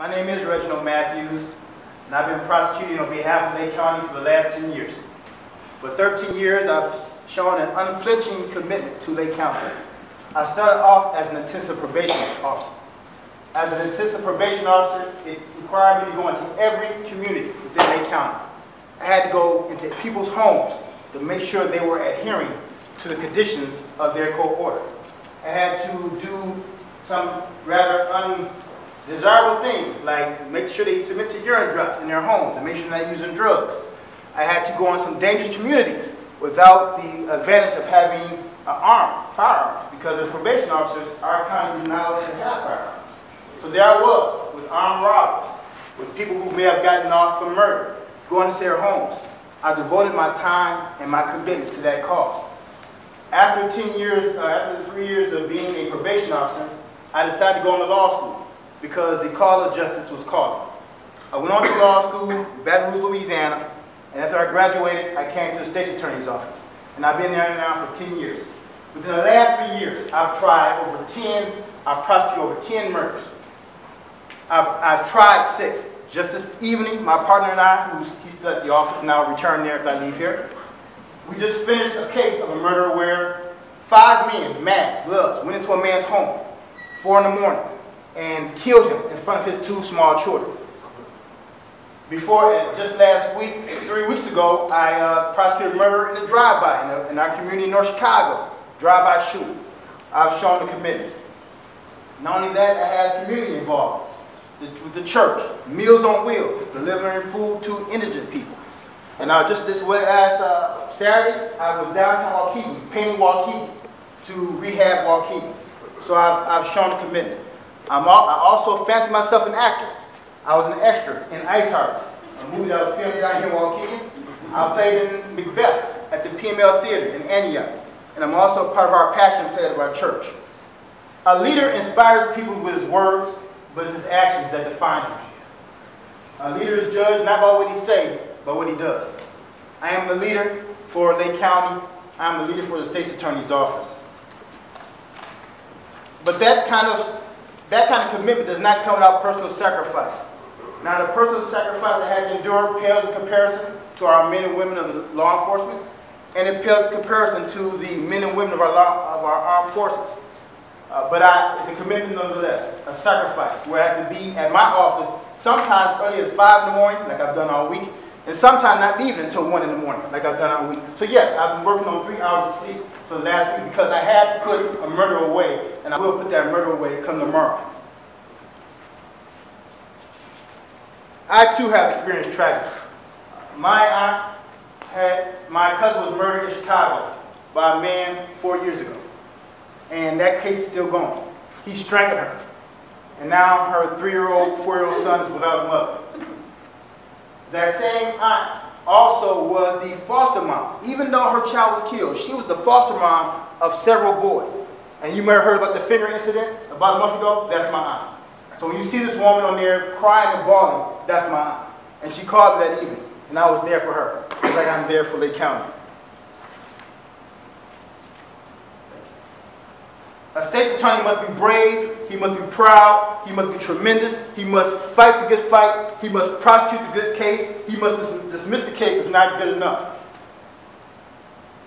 My name is Mathews, and I've been prosecuting on behalf of Lake County for the last 10 years. For 13 years, I've shown an unflinching commitment to Lake County. I started off as an intensive probation officer. As an intensive probation officer, it required me to go into every community within Lake County. I had to go into people's homes to make sure they were adhering to the conditions of their court order. I had to do some rather undesirable things, like make sure they submit to urine drops in their homes and make sure they're not using drugs. I had to go in some dangerous communities without the advantage of having an firearms, because as probation officers, our county did not allow us to have firearms. So there I was, with armed robbers, with people who may have gotten off for murder, going into their homes. I devoted my time and my commitment to that cause. After 3 years of being a probation officer, I decided to go into law school because the call of justice was calling. I went on to law school in Baton Rouge, Louisiana, and after I graduated, I came to the state's attorney's office. And I've been there now for 10 years. Within the last 3 years, I've prosecuted over 10 murders. I've tried 6. Just this evening, my partner and I, he's still at the office, and I'll return there if I leave here. We just finished a case of a murder where 5 men, masked, gloves, went into a man's home, 4 in the morning, and killed him in front of his 2 small children. Just last week, 3 weeks ago, I prosecuted murder in a drive-by in our community in North Chicago, drive-by shooting. I've shown the commitment. Not only that, I had community involved with the church, Meals on Wheels, delivering food to indigent people. And just this last Saturday, I was downtown Waukegan, painting Waukegan to rehab Waukegan. So I've shown the commitment. I also fancy myself an actor. I was an extra in Ice Harvest, a movie that was filmed down here in Waukegan. I played in Macbeth at the PML Theater in Antioch. And I'm also part of our passion play of our church. A leader inspires people with his words, but it's his actions that define him. A leader is judged not by what he says, but what he does. I am the leader for Lake County. I am the leader for the state's attorney's office. But that kind of commitment does not come without personal sacrifice. Now, the personal sacrifice I had to endure pales in comparison to our men and women of the law enforcement, and it pales in comparison to the men and women of our armed forces. But it's a commitment nonetheless, a sacrifice, where I have to be at my office sometimes early as 5 in the morning, like I've done all week, and sometimes not leaving until 1 in the morning, like I've done all week. So yes, I've been working on 3 hours of sleep for the last week because I had to put a murder away, and I will put that murder away come tomorrow. I too have experienced tragedy. My cousin was murdered in Chicago by a man 4 years ago. And that case is still going. He strangled her. And now her 3-year-old, 4-year-old son is without a mother. That same aunt also was the foster mom. Even though her child was killed, she was the foster mom of several boys. And you may have heard about the finger incident about a month ago. That's my aunt. So when you see this woman on there crying and bawling, that's my aunt. And she called me that evening. And I was there for her, just like I'm there for Lake County. A state's attorney must be brave, he must be proud, he must be tremendous, he must fight the good fight, he must prosecute the good case, he must dismiss the case as not good enough.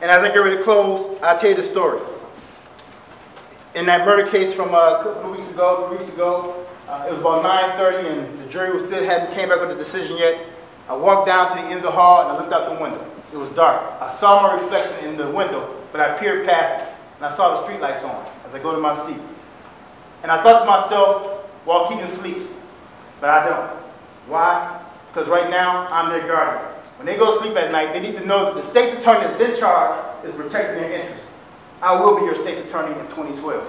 And as I get ready to close, I'll tell you the story. In that murder case from a couple of weeks ago, 3 weeks ago, it was about 9:30 and the jury hadn't came back with a decision yet. I walked down to the end of the hall and I looked out the window. It was dark. I saw my reflection in the window, but I peered past it and I saw the street lights on. I go to my seat. And I thought to myself, Waukegan sleeps. But I don't. Why? Because right now, I'm their guardian. When they go to sleep at night, they need to know that the state's attorney that's in charge is protecting their interests. I will be your state's attorney in 2012.